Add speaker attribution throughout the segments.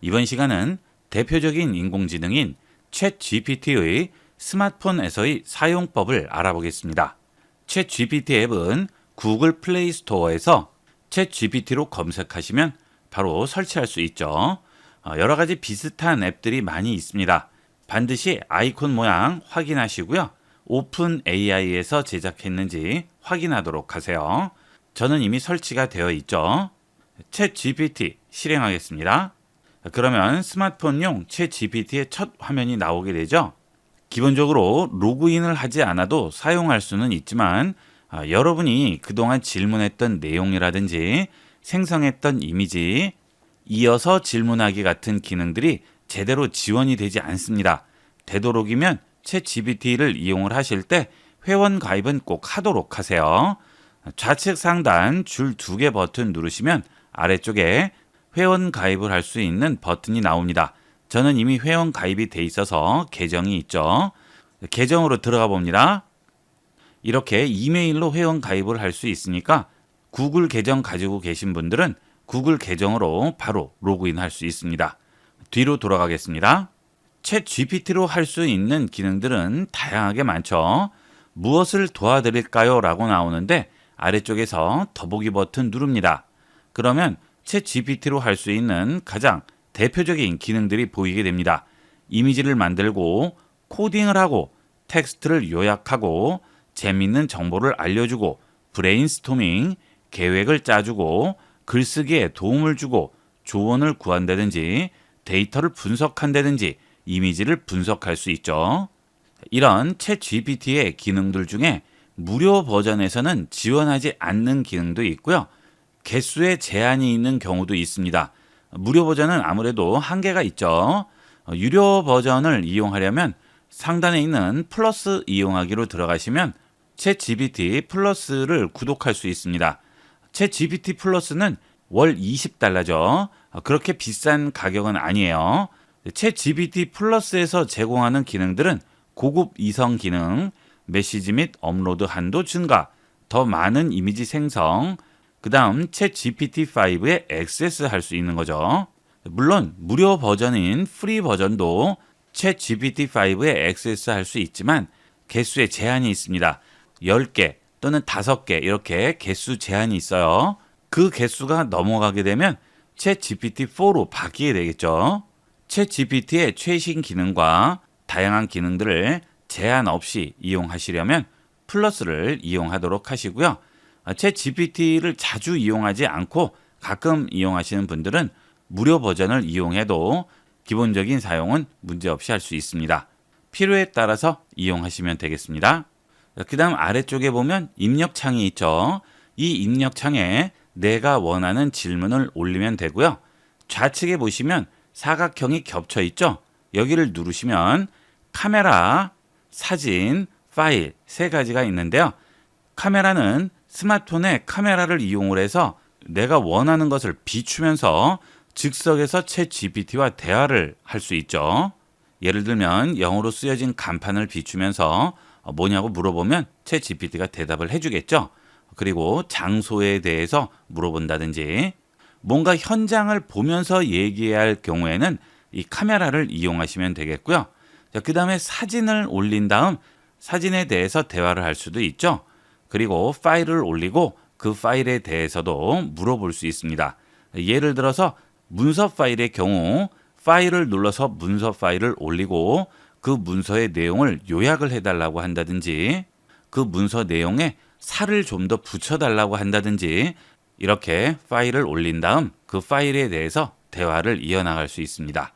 Speaker 1: 이번 시간은 대표적인 인공지능인 챗 GPT의 스마트폰에서의 사용법을 알아보겠습니다. 챗 GPT 앱은 구글 플레이 스토어에서 챗 GPT로 검색하시면 바로 설치할 수 있죠. 여러 가지 비슷한 앱들이 많이 있습니다. 반드시 아이콘 모양 확인하시고요. 오픈 AI에서 제작했는지 확인하도록 하세요. 저는 이미 설치가 되어 있죠. 챗 GPT 실행하겠습니다. 그러면 스마트폰용 챗 GPT의 첫 화면이 나오게 되죠. 기본적으로 로그인을 하지 않아도 사용할 수는 있지만 여러분이 그동안 질문했던 내용이라든지 생성했던 이미지, 이어서 질문하기 같은 기능들이 제대로 지원이 되지 않습니다. 되도록이면 챗 GPT를 이용을 하실 때 회원 가입은 꼭 하도록 하세요. 좌측 상단 줄 2개 버튼 누르시면 아래쪽에 회원 가입을 할 수 있는 버튼이 나옵니다. 저는 이미 회원 가입이 돼 있어서 계정이 있죠. 계정으로 들어가 봅니다. 이렇게 이메일로 회원 가입을 할 수 있으니까 구글 계정 가지고 계신 분들은 구글 계정으로 바로 로그인 할 수 있습니다. 뒤로 돌아가겠습니다. 챗 GPT로 할 수 있는 기능들은 다양하게 많죠. 무엇을 도와드릴까요? 라고 나오는데 아래쪽에서 더보기 버튼 누릅니다. 그러면 챗 GPT로 할 수 있는 가장 대표적인 기능들이 보이게 됩니다. 이미지를 만들고 코딩을 하고 텍스트를 요약하고 재미있는 정보를 알려주고 브레인스토밍, 계획을 짜주고 글쓰기에 도움을 주고 조언을 구한다든지 데이터를 분석한다든지 이미지를 분석할 수 있죠. 이런 챗 GPT의 기능들 중에 무료 버전에서는 지원하지 않는 기능도 있고요. 개수에 제한이 있는 경우도 있습니다. 무료 버전은 아무래도 한계가 있죠. 유료 버전을 이용하려면 상단에 있는 플러스 이용하기로 들어가시면 챗 GPT 플러스를 구독할 수 있습니다. 챗 GPT 플러스는 월 20달러죠. 그렇게 비싼 가격은 아니에요. 챗 GPT 플러스에서 제공하는 기능들은 고급 이성 기능, 메시지 및 업로드 한도 증가, 더 많은 이미지 생성, 그 다음 챗 GPT-5에 액세스할 수 있는 거죠. 물론 무료 버전인 프리 버전도 챗 GPT-5에 액세스할 수 있지만 개수에 제한이 있습니다. 10개 또는 5개 이렇게 개수 제한이 있어요. 그 개수가 넘어가게 되면 챗 GPT-4로 바뀌게 되겠죠. 챗 GPT의 최신 기능과 다양한 기능들을 제한 없이 이용하시려면 플러스를 이용하도록 하시고요. 챗 GPT를 자주 이용하지 않고 가끔 이용하시는 분들은 무료 버전을 이용해도 기본적인 사용은 문제없이 할 수 있습니다. 필요에 따라서 이용하시면 되겠습니다. 그 다음 아래쪽에 보면 입력창이 있죠. 이 입력창에 내가 원하는 질문을 올리면 되고요. 좌측에 보시면 사각형이 겹쳐 있죠. 여기를 누르시면 카메라, 사진, 파일 세 가지가 있는데요. 카메라는 스마트폰의 카메라를 이용을 해서 내가 원하는 것을 비추면서 즉석에서 챗 GPT와 대화를 할 수 있죠. 예를 들면 영어로 쓰여진 간판을 비추면서 뭐냐고 물어보면 챗 GPT가 대답을 해주겠죠. 그리고 장소에 대해서 물어본다든지 뭔가 현장을 보면서 얘기해야 할 경우에는 이 카메라를 이용하시면 되겠고요. 그 다음에 사진을 올린 다음 사진에 대해서 대화를 할 수도 있죠. 그리고 파일을 올리고 그 파일에 대해서도 물어볼 수 있습니다. 예를 들어서 문서 파일의 경우 파일을 눌러서 문서 파일을 올리고 그 문서의 내용을 요약을 해달라고 한다든지 그 문서 내용에 살을 좀 더 붙여달라고 한다든지 이렇게 파일을 올린 다음 그 파일에 대해서 대화를 이어나갈 수 있습니다.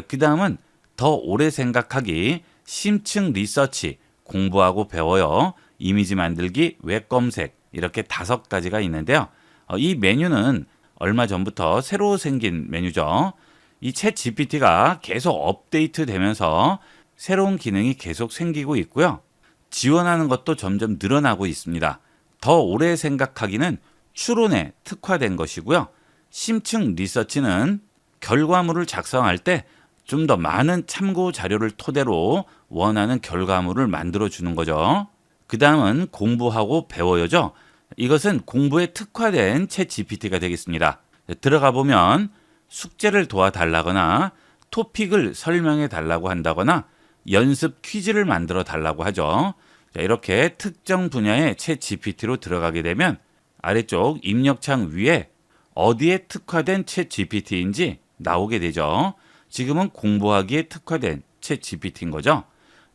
Speaker 1: 그 다음은 더 오래 생각하기, 심층 리서치, 공부하고 배워요, 이미지 만들기, 웹 검색 이렇게 5가지가 있는데요. 이 메뉴는 얼마 전부터 새로 생긴 메뉴죠. 이 챗 GPT가 계속 업데이트 되면서 새로운 기능이 계속 생기고 있고요. 지원하는 것도 점점 늘어나고 있습니다. 더 오래 생각하기는 추론에 특화된 것이고요. 심층 리서치는 결과물을 작성할 때 좀 더 많은 참고 자료를 토대로 원하는 결과물을 만들어 주는 거죠. 그 다음은 공부하고 배워요죠. 이것은 공부에 특화된 챗 GPT가 되겠습니다. 들어가 보면 숙제를 도와달라거나 토픽을 설명해 달라고 한다거나 연습 퀴즈를 만들어 달라고 하죠. 자, 이렇게 특정 분야의 챗 GPT로 들어가게 되면 아래쪽 입력창 위에 어디에 특화된 챗 GPT인지 나오게 되죠. 지금은 공부하기에 특화된 챗 GPT인 거죠.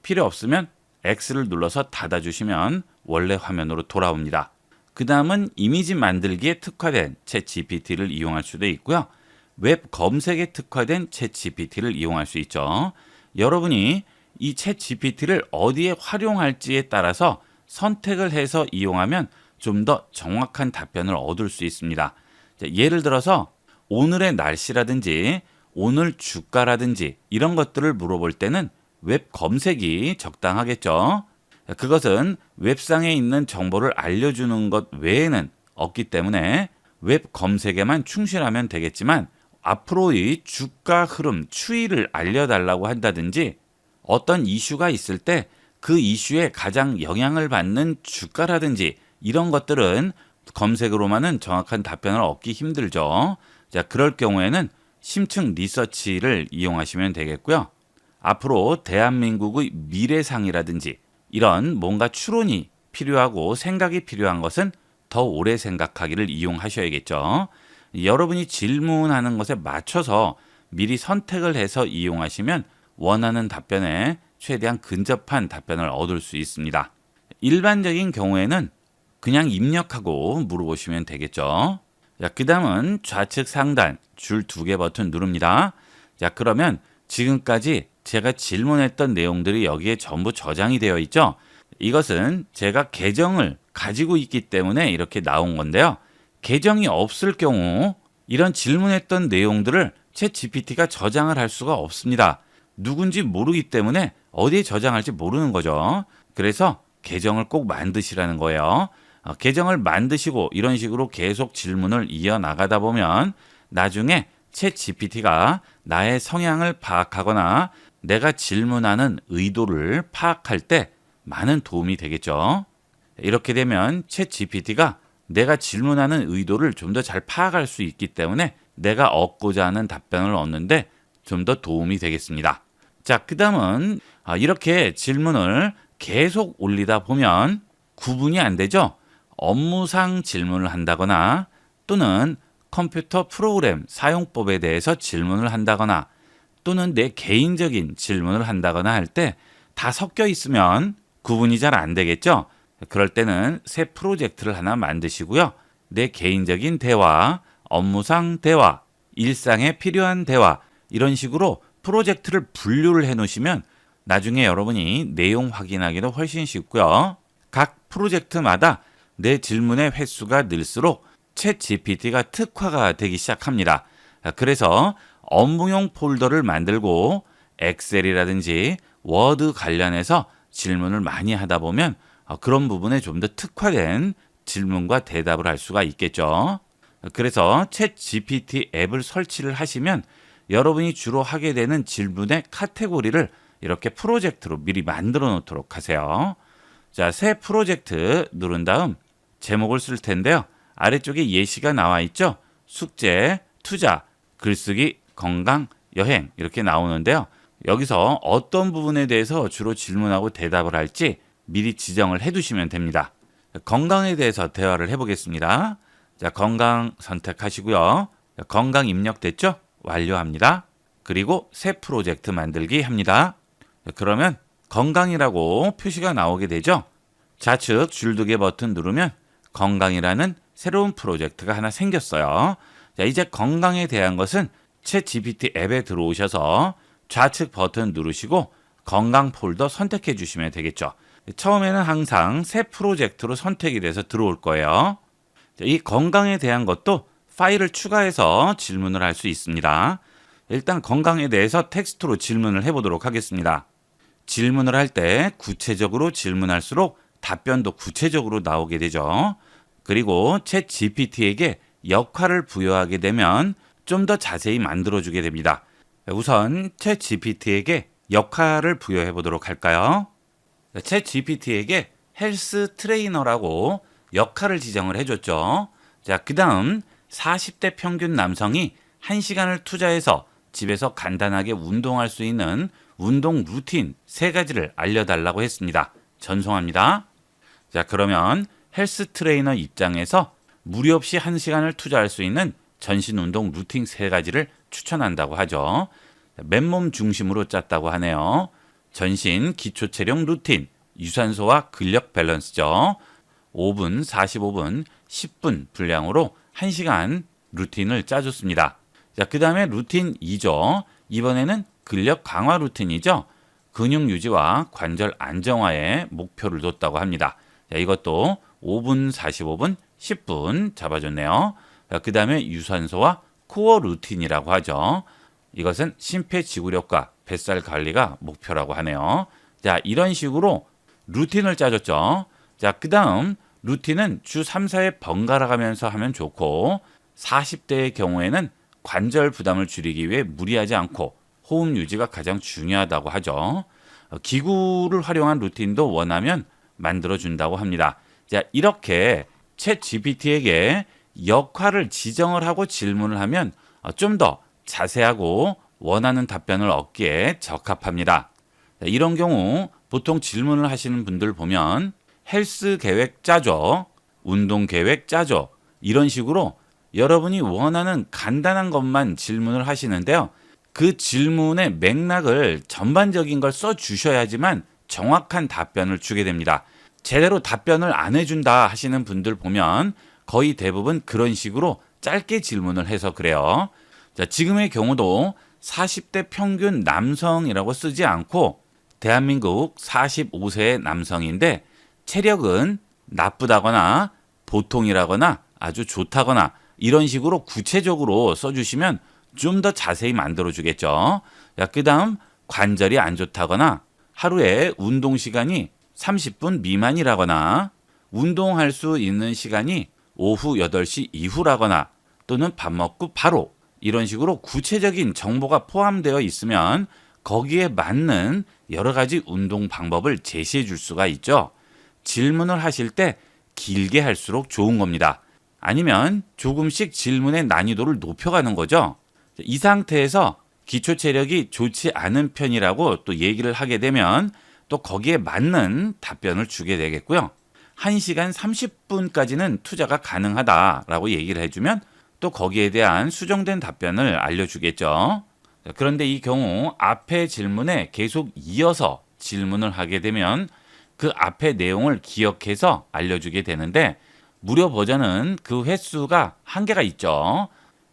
Speaker 1: 필요 없으면 X를 눌러서 닫아주시면 원래 화면으로 돌아옵니다. 그 다음은 이미지 만들기에 특화된 챗 GPT를 이용할 수도 있고요. 웹 검색에 특화된 챗 GPT를 이용할 수 있죠. 여러분이 이 챗 GPT를 어디에 활용할지에 따라서 선택을 해서 이용하면 좀 더 정확한 답변을 얻을 수 있습니다. 자, 예를 들어서 오늘의 날씨라든지 오늘 주가라든지 이런 것들을 물어볼 때는 웹 검색이 적당하겠죠. 그것은 웹상에 있는 정보를 알려주는 것 외에는 없기 때문에 웹 검색에만 충실하면 되겠지만 앞으로의 주가 흐름, 추이를 알려달라고 한다든지 어떤 이슈가 있을 때 그 이슈에 가장 영향을 받는 주가라든지 이런 것들은 검색으로만은 정확한 답변을 얻기 힘들죠. 자, 그럴 경우에는 심층 리서치를 이용하시면 되겠고요. 앞으로 대한민국의 미래상이라든지 이런 뭔가 추론이 필요하고 생각이 필요한 것은 더 오래 생각하기를 이용하셔야겠죠. 여러분이 질문하는 것에 맞춰서 미리 선택을 해서 이용하시면 원하는 답변에 최대한 근접한 답변을 얻을 수 있습니다. 일반적인 경우에는 그냥 입력하고 물어보시면 되겠죠. 자, 그 다음은 좌측 상단 줄 2개 버튼 누릅니다. 자, 그러면 지금까지 제가 질문했던 내용들이 여기에 전부 저장이 되어 있죠. 이것은 제가 계정을 가지고 있기 때문에 이렇게 나온 건데요. 계정이 없을 경우 이런 질문했던 내용들을 챗 GPT가 저장을 할 수가 없습니다. 누군지 모르기 때문에 어디에 저장할지 모르는 거죠. 그래서 계정을 꼭 만드시라는 거예요. 계정을 만드시고 이런 식으로 계속 질문을 이어나가다 보면 나중에 챗 GPT가 나의 성향을 파악하거나 내가 질문하는 의도를 파악할 때 많은 도움이 되겠죠. 이렇게 되면 챗 GPT가 내가 질문하는 의도를 좀 더 잘 파악할 수 있기 때문에 내가 얻고자 하는 답변을 얻는데 좀 더 도움이 되겠습니다. 자, 그 다음은 이렇게 질문을 계속 올리다 보면 구분이 안 되죠. 업무상 질문을 한다거나 또는 컴퓨터 프로그램 사용법에 대해서 질문을 한다거나 또는 내 개인적인 질문을 한다거나 할 때 다 섞여 있으면 구분이 잘 안 되겠죠. 그럴 때는 새 프로젝트를 하나 만드시고요. 내 개인적인 대화, 업무상 대화, 일상에 필요한 대화 이런 식으로 프로젝트를 분류를 해 놓으시면 나중에 여러분이 내용 확인하기도 훨씬 쉽고요. 각 프로젝트마다 내 질문의 횟수가 늘수록 챗 GPT가 특화가 되기 시작합니다. 그래서 업무용 폴더를 만들고 엑셀이라든지 워드 관련해서 질문을 많이 하다 보면 그런 부분에 좀 더 특화된 질문과 대답을 할 수가 있겠죠. 그래서 챗 GPT 앱을 설치를 하시면 여러분이 주로 하게 되는 질문의 카테고리를 이렇게 프로젝트로 미리 만들어 놓도록 하세요. 자, 새 프로젝트 누른 다음 제목을 쓸 텐데요. 아래쪽에 예시가 나와 있죠. 숙제, 투자, 글쓰기, 건강, 여행 이렇게 나오는데요. 여기서 어떤 부분에 대해서 주로 질문하고 대답을 할지 미리 지정을 해두시면 됩니다. 건강에 대해서 대화를 해보겠습니다. 자, 건강 선택하시고요. 자, 건강 입력됐죠? 완료합니다. 그리고 새 프로젝트 만들기 합니다. 자, 그러면 건강이라고 표시가 나오게 되죠? 좌측 줄 2개 버튼 누르면 건강이라는 새로운 프로젝트가 하나 생겼어요. 자, 이제 건강에 대한 것은 챗 GPT 앱에 들어오셔서 좌측 버튼 누르시고 건강 폴더 선택해 주시면 되겠죠. 처음에는 항상 새 프로젝트로 선택이 돼서 들어올 거예요. 자, 이 건강에 대한 것도 파일을 추가해서 질문을 할 수 있습니다. 일단 건강에 대해서 텍스트로 질문을 해보도록 하겠습니다. 질문을 할 때 구체적으로 질문할수록 답변도 구체적으로 나오게 되죠. 그리고 챗 GPT에게 역할을 부여하게 되면 좀 더 자세히 만들어주게 됩니다. 우선 챗 GPT에게 역할을 부여해 보도록 할까요? 챗 GPT에게 헬스 트레이너라고 역할을 지정을 해줬죠. 자, 그 다음 40대 평균 남성이 1시간을 투자해서 집에서 간단하게 운동할 수 있는 운동 루틴 3가지를 알려달라고 했습니다. 전송합니다. 자, 그러면 헬스 트레이너 입장에서 무리 없이 1시간을 투자할 수 있는 전신 운동 루틴 3가지를 추천한다고 하죠. 맨몸 중심으로 짰다고 하네요. 전신 기초 체력 루틴, 유산소와 근력 밸런스죠. 5분, 45분, 10분 분량으로 1시간 루틴을 짜줬습니다. 자, 그 다음에 루틴 2죠. 이번에는 근력 강화 루틴이죠. 근육 유지와 관절 안정화에 목표를 뒀다고 합니다. 자, 이것도 5분, 45분, 10분 잡아줬네요. 그 다음에 유산소와 코어 루틴이라고 하죠. 이것은 심폐지구력과 뱃살 관리가 목표라고 하네요. 자, 이런 식으로 루틴을 짜줬죠. 자, 그 다음 루틴은 주 3, 4회 번갈아 가면서 하면 좋고 40대의 경우에는 관절 부담을 줄이기 위해 무리하지 않고 호흡 유지가 가장 중요하다고 하죠. 기구를 활용한 루틴도 원하면 만들어준다고 합니다. 자, 이렇게 챗 GPT에게 역할을 지정을 하고 질문을 하면 좀 더 자세하고 원하는 답변을 얻기에 적합합니다. 자, 이런 경우 보통 질문을 하시는 분들 보면 헬스 계획 짜줘, 운동 계획 짜줘 이런 식으로 여러분이 원하는 간단한 것만 질문을 하시는데요. 그 질문의 맥락을 전반적인 걸 써주셔야지만 정확한 답변을 주게 됩니다. 제대로 답변을 안 해준다 하시는 분들 보면 거의 대부분 그런 식으로 짧게 질문을 해서 그래요. 자, 지금의 경우도 40대 평균 남성이라고 쓰지 않고 대한민국 45세의 남성인데 체력은 나쁘다거나 보통이라거나 아주 좋다거나 이런 식으로 구체적으로 써주시면 좀 더 자세히 만들어주겠죠. 그 다음 관절이 안 좋다거나 하루에 운동 시간이 30분 미만이라거나 운동할 수 있는 시간이 오후 8시 이후라거나 또는 밥 먹고 바로 이런 식으로 구체적인 정보가 포함되어 있으면 거기에 맞는 여러 가지 운동 방법을 제시해 줄 수가 있죠. 질문을 하실 때 길게 할수록 좋은 겁니다. 아니면 조금씩 질문의 난이도를 높여가는 거죠. 이 상태에서 기초 체력이 좋지 않은 편이라고 또 얘기를 하게 되면 또 거기에 맞는 답변을 주게 되겠고요. 1시간 30분까지는 투자가 가능하다라고 얘기를 해주면 또 거기에 대한 수정된 답변을 알려주겠죠. 그런데 이 경우 앞의 질문에 계속 이어서 질문을 하게 되면 그 앞의 내용을 기억해서 알려주게 되는데 무료 버전은 그 횟수가 한계가 있죠.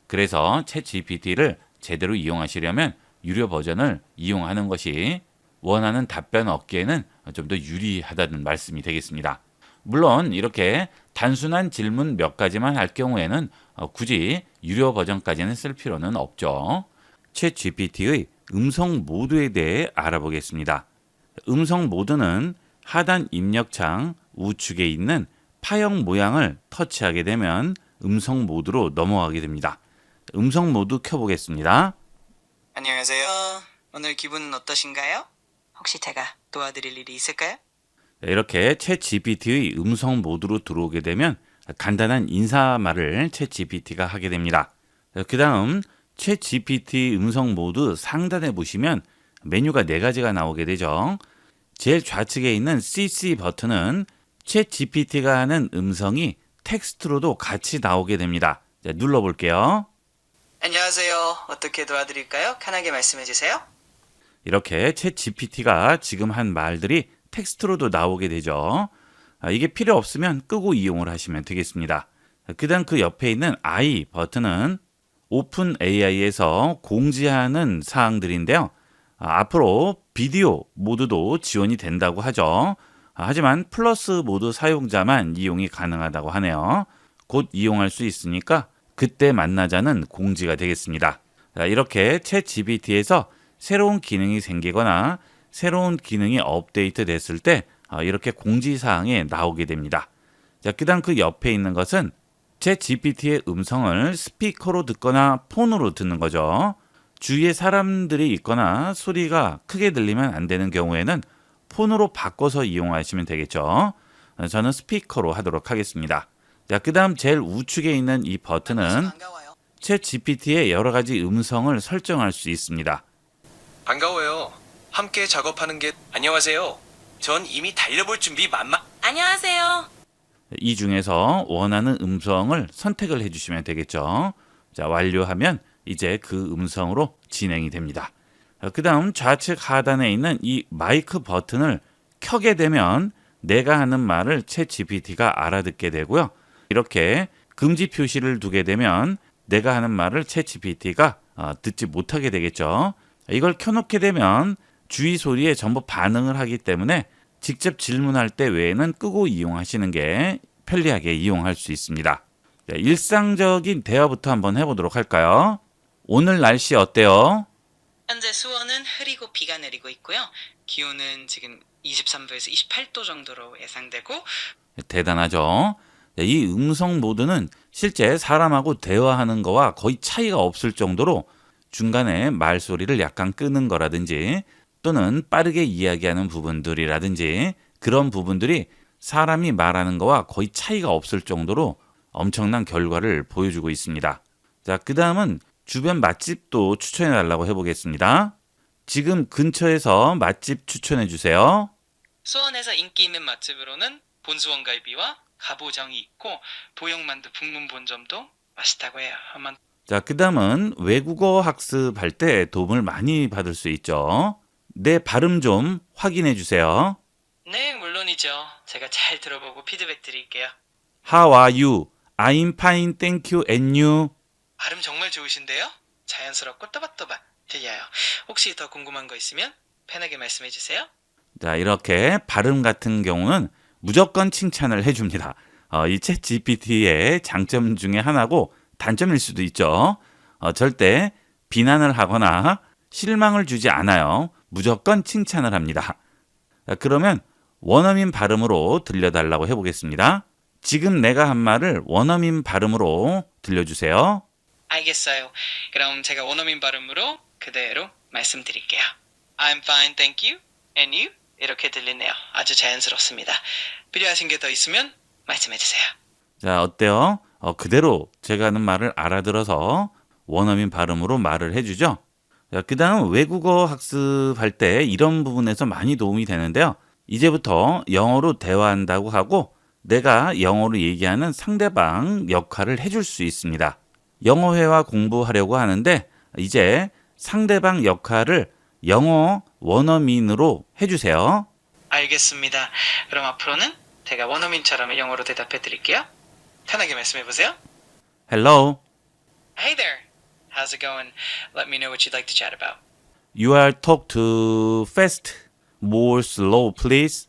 Speaker 1: 그래서 챗 GPT를 제대로 이용하시려면 유료 버전을 이용하는 것이 원하는 답변 얻기에는 좀 더 유리하다는 말씀이 되겠습니다. 물론 이렇게 단순한 질문 몇 가지만 할 경우에는 굳이 유료 버전까지는 쓸 필요는 없죠. 챗 GPT의 음성 모드에 대해 알아보겠습니다. 음성 모드는 하단 입력창 우측에 있는 파형 모양을 터치하게 되면 음성 모드로 넘어가게 됩니다. 음성 모드 켜보겠습니다.
Speaker 2: 안녕하세요. 오늘 기분은 어떠신가요? 혹시 제가 도와드릴 일이 있을까요?
Speaker 1: 이렇게 챗 GPT의 음성 모드로 들어오게 되면 간단한 인사말을 챗 GPT가 하게 됩니다. 그 다음 챗 GPT 음성 모드 상단에 보시면 메뉴가 4가지가 나오게 되죠. 제일 좌측에 있는 CC 버튼은 챗 GPT가 하는 음성이 텍스트로도 같이 나오게 됩니다. 자, 눌러볼게요.
Speaker 2: 안녕하세요. 어떻게 도와드릴까요? 편하게 말씀해 주세요.
Speaker 1: 이렇게 챗 GPT가 지금 한 말들이 텍스트로도 나오게 되죠. 이게 필요 없으면 끄고 이용을 하시면 되겠습니다. 그 다음 그 옆에 있는 I 버튼은 오픈 AI에서 공지하는 사항들인데요. 앞으로 비디오 모드도 지원이 된다고 하죠. 하지만 플러스 모드 사용자만 이용이 가능하다고 하네요. 곧 이용할 수 있으니까 그때 만나자는 공지가 되겠습니다. 이렇게 챗 GPT에서 새로운 기능이 생기거나 새로운 기능이 업데이트 됐을 때 이렇게 공지사항에 나오게 됩니다. 그 다음 그 옆에 있는 것은 챗 GPT의 음성을 스피커로 듣거나 폰으로 듣는 거죠. 주위에 사람들이 있거나 소리가 크게 들리면 안 되는 경우에는 폰으로 바꿔서 이용하시면 되겠죠. 저는 스피커로 하도록 하겠습니다. 그 다음 제일 우측에 있는 이 버튼은
Speaker 2: 반가워요.
Speaker 1: 챗 GPT의 여러 가지 음성을 설정할 수 있습니다.
Speaker 3: 반가워요. 함께 작업하는 게 안녕하세요. 전 이미 달려볼 준비 만만.
Speaker 4: 안녕하세요.
Speaker 1: 이 중에서 원하는 음성을 선택을 해주시면 되겠죠. 자, 완료하면 이제 그 음성으로 진행이 됩니다. 그 다음 좌측 하단에 있는 이 마이크 버튼을 켜게 되면 내가 하는 말을 챗 GPT가 알아듣게 되고요. 이렇게 금지 표시를 두게 되면 내가 하는 말을 챗 GPT가 듣지 못하게 되겠죠. 이걸 켜놓게 되면 주위 소리에 전부 반응을 하기 때문에 직접 질문할 때 외에는 끄고 이용하시는 게 편리하게 이용할 수 있습니다. 일상적인 대화부터 한번 해보도록 할까요? 오늘 날씨 어때요?
Speaker 2: 현재 수원은 흐리고 비가 내리고 있고요. 기온은 지금 23도에서 28도 정도로 예상되고
Speaker 1: 대단하죠? 이 음성 모드는 실제 사람하고 대화하는 거와 거의 차이가 없을 정도로 중간에 말소리를 약간 끄는 거라든지 또는 빠르게 이야기하는 부분들이라든지 그런 부분들이 사람이 말하는 거와 거의 차이가 없을 정도로 엄청난 결과를 보여주고 있습니다. 자, 그 다음은 주변 맛집도 추천해 달라고 해보겠습니다. 지금 근처에서 맛집 추천해 주세요.
Speaker 2: 수원에서 인기 있는 맛집으로는 본수원갈비와 갑오정이 있고 보영만두 북문본점도 맛있다고 해요. 한번
Speaker 1: 자, 그 다음은 외국어 학습할 때 도움을 많이 받을 수 있죠. 내 발음 좀 확인해 주세요.
Speaker 2: 네, 물론이죠. 제가 잘 들어보고 피드백 드릴게요.
Speaker 1: How are you? I'm fine, thank you, and you?
Speaker 2: 발음 정말 좋으신데요? 자연스럽고 또박또박 들려요. 혹시 더 궁금한 거 있으면 편하게 말씀해 주세요.
Speaker 1: 자, 이렇게 발음 같은 경우는 무조건 칭찬을 해줍니다. 이 챗 GPT의 장점 중에 하나고 단점일 수도 있죠. 절대 비난을 하거나 실망을 주지 않아요. 무조건 칭찬을 합니다. 자, 그러면 원어민 발음으로 들려달라고 해보겠습니다. 지금 내가 한 말을 원어민 발음으로 들려주세요.
Speaker 2: 알겠어요. 그럼 제가 원어민 발음으로 그대로 말씀드릴게요. I'm fine, thank you. And you? 이렇게 들리네요. 아주 자연스럽습니다. 필요하신 게 더 있으면 말씀해 주세요.
Speaker 1: 자, 어때요? 그대로 제가 하는 말을 알아들어서 원어민 발음으로 말을 해주죠. 자, 그 다음 외국어 학습할 때 이런 부분에서 많이 도움이 되는데요. 이제부터 영어로 대화한다고 하고 내가 영어로 얘기하는 상대방 역할을 해줄 수 있습니다. 영어 회화 공부하려고 하는데 이제 상대방 역할을 영어 원어민으로 해주세요.
Speaker 2: 알겠습니다. 그럼 앞으로는 제가 원어민처럼 영어로 대답해 드릴게요. 편하게 말씀해 보세요.
Speaker 1: Hello,
Speaker 2: Hey there. How's it going? Let me know what you'd like to chat about.
Speaker 1: you are talk too fast. More slow, please.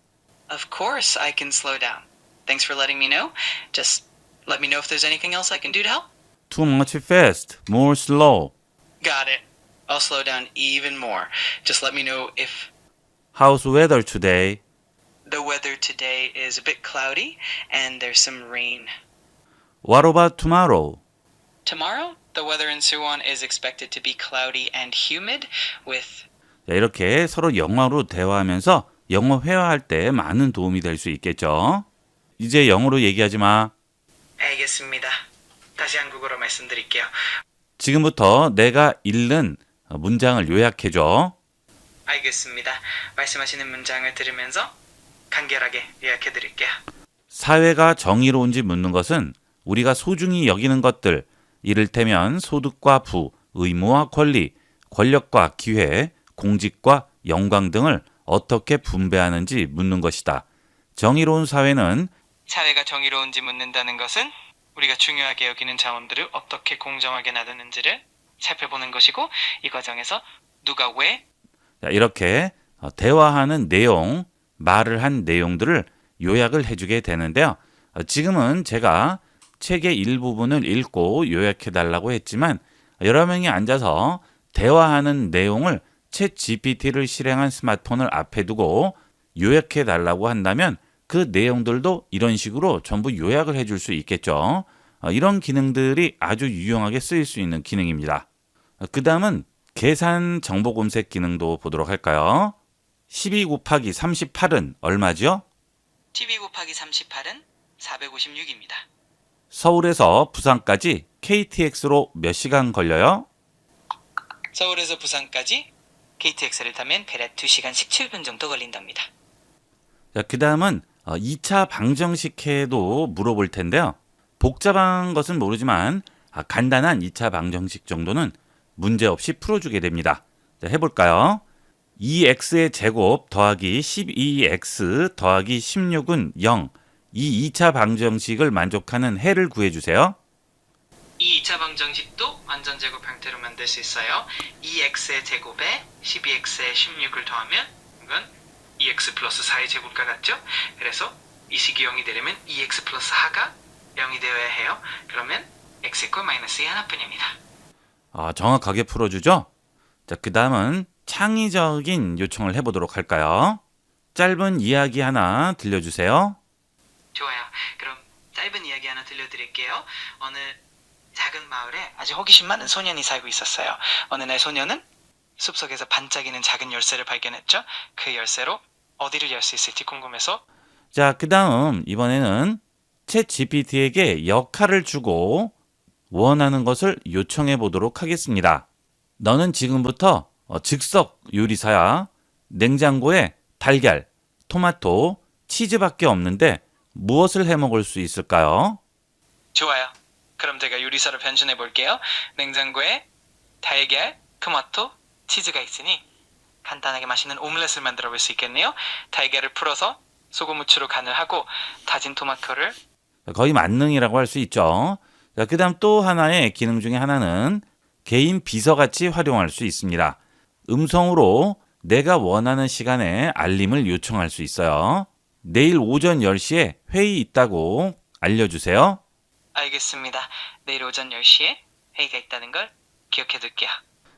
Speaker 2: Of course, I can slow down. Thanks for letting me know. Just let me know if there's anything else I can do to help.
Speaker 1: Too much fast. More slow.
Speaker 2: Got it. I'll slow down even more. Just let me know if
Speaker 1: How's weather today?
Speaker 2: the weather today is a bit cloudy and there's some rain.
Speaker 1: What about tomorrow?
Speaker 2: Tomorrow, the weather in Suwon is expected to be cloudy and humid with
Speaker 1: 자, 이렇게 서로 영어로 대화하면서 영어 회화할 때 많은 도움이 될 수 있겠죠. 이제 영어로 얘기하지 마.
Speaker 2: 알겠습니다. 다시 한국어로 말씀드릴게요.
Speaker 1: 지금부터 내가 읽는 문장을 요약해줘.
Speaker 2: 알겠습니다. 말씀하시는 문장을 들으면서 간결하게 요약해 드릴게요.
Speaker 1: 사회가 정의로운지 묻는 것은 우리가 소중히 여기는 것들, 이를테면 소득과 부, 의무와 권리, 권력과 기회, 공직과 영광 등을 어떻게 분배하는지 묻는 것이다. 정의로운 사회는
Speaker 2: 사회가 정의로운지 묻는다는 것은 우리가 중요하게 여기는 자원들을 어떻게 공정하게 나누는지를 살펴보는 것이고 이 과정에서 누가 왜
Speaker 1: 자, 이렇게 대화하는 내용, 말을 한 내용들을 요약을 해주게 되는데요. 지금은 제가 책의 일부분을 읽고 요약해달라고 했지만 여러 명이 앉아서 대화하는 내용을 챗 GPT를 실행한 스마트폰을 앞에 두고 요약해달라고 한다면 그 내용들도 이런 식으로 전부 요약을 해줄 수 있겠죠. 이런 기능들이 아주 유용하게 쓰일 수 있는 기능입니다. 그 다음은 계산 정보 검색 기능도 보도록 할까요? 12 곱하기 38은 얼마죠?
Speaker 2: 12 곱하기 38은 456입니다.
Speaker 1: 서울에서 부산까지 KTX로 몇 시간 걸려요?
Speaker 2: 서울에서 부산까지 KTX를 타면 대략 2시간 17분 정도 걸린답니다.
Speaker 1: 자, 그 다음은 2차 방정식해도 물어볼 텐데요. 복잡한 것은 모르지만 간단한 2차 방정식 정도는 문제없이 풀어주게 됩니다. 자, 해볼까요? 2x의 제곱 더하기 12x 더하기 16은 0. 이 2차 방정식을 만족하는 해를 구해주세요.
Speaker 2: 이 2차 방정식도 완전제곱 형태로 만들 수 있어요. 2x의 제곱에 12x의 16을 더하면 이건 2x 플러스 4의 제곱과 같죠? 그래서 이 식이 0이 되려면 2x 플러스 4가 0이 되어야 해요. 그러면 x 이퀄 마이너스 2 하나뿐입니다.
Speaker 1: 정확하게 풀어주죠? 자, 그 다음은 창의적인 요청을 해보도록 할까요? 짧은 이야기 하나 들려주세요.
Speaker 2: 좋아요. 그럼 짧은 이야기 하나 들려드릴게요. 어느 작은 마을에 아주 호기심 많은 소년이 살고 있었어요. 어느 날 소년은 숲속에서 반짝이는 작은 열쇠를 발견했죠. 그 열쇠로 어디를 열 수 있을지 궁금해서
Speaker 1: 자, 그 다음 이번에는 챗 GPT에게 역할을 주고 원하는 것을 요청해 보도록 하겠습니다. 너는 지금부터 즉석 요리사야. 냉장고에 달걀, 토마토, 치즈밖에 없는데 무엇을 해 먹을 수 있을까요?
Speaker 2: 좋아요. 그럼 제가 요리사로 변신해 볼게요. 냉장고에 달걀, 토마토, 치즈가 있으니 간단하게 맛있는 오믈렛을 만들어 볼 수 있겠네요. 달걀을 풀어서 소금 후추로 간을 하고 다진 토마토를
Speaker 1: 거의 만능이라고 할 수 있죠. 자, 그 다음 또 하나의 기능 중에 하나는 개인 비서같이 활용할 수 있습니다. 음성으로 내가 원하는 시간에 알림을 요청할 수 있어요. 내일 오전 10시에 회의 있다고 알려주세요.
Speaker 2: 알겠습니다. 내일 오전 10시에 회의가 있다는 걸 기억해 둘게요.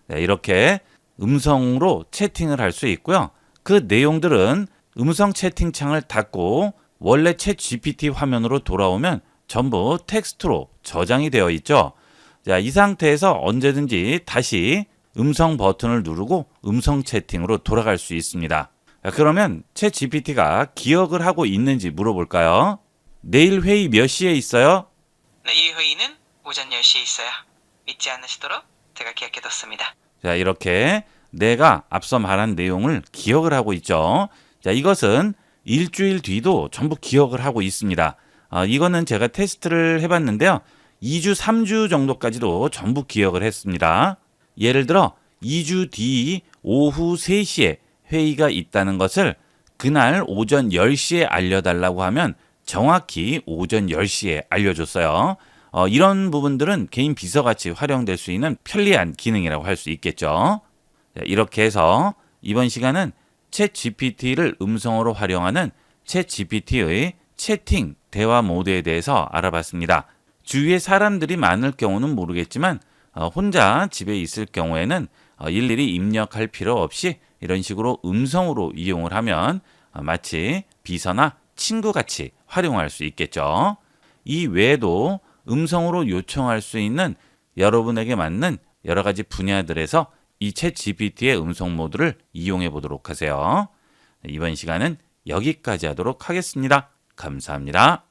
Speaker 1: 네, 이렇게 음성으로 채팅을 할 수 있고요. 그 내용들은 음성 채팅창을 닫고 원래 챗 GPT 화면으로 돌아오면 전부 텍스트로 저장이 되어 있죠. 자, 이 상태에서 언제든지 다시 음성 버튼을 누르고 음성 채팅으로 돌아갈 수 있습니다. 자, 그러면 챗 GPT가 기억을 하고 있는지 물어볼까요? 내일 회의 몇 시에 있어요?
Speaker 2: 네, 이 회의는 오전 10시에 있어요. 잊지 않으시도록 제가 기억해 뒀습니다.
Speaker 1: 자, 이렇게 내가 앞서 말한 내용을 기억을 하고 있죠. 자, 이것은 일주일 뒤도 전부 기억을 하고 있습니다. 이거는 제가 테스트를 해봤는데요. 2주, 3주 정도까지도 전부 기억을 했습니다. 예를 들어 2주 뒤 오후 3시에 회의가 있다는 것을 그날 오전 10시에 알려달라고 하면 정확히 오전 10시에 알려줬어요. 이런 부분들은 개인 비서같이 활용될 수 있는 편리한 기능이라고 할 수 있겠죠. 이렇게 해서 이번 시간은 챗 GPT를 음성으로 활용하는 챗 GPT의 채팅 대화 모드에 대해서 알아봤습니다. 주위에 사람들이 많을 경우는 모르겠지만 혼자 집에 있을 경우에는 일일이 입력할 필요 없이 이런 식으로 음성으로 이용을 하면 마치 비서나 친구같이 활용할 수 있겠죠. 이 외에도 음성으로 요청할 수 있는 여러분에게 맞는 여러 가지 분야들에서 이 챗 GPT의 음성 모드를 이용해 보도록 하세요. 이번 시간은 여기까지 하도록 하겠습니다. 감사합니다.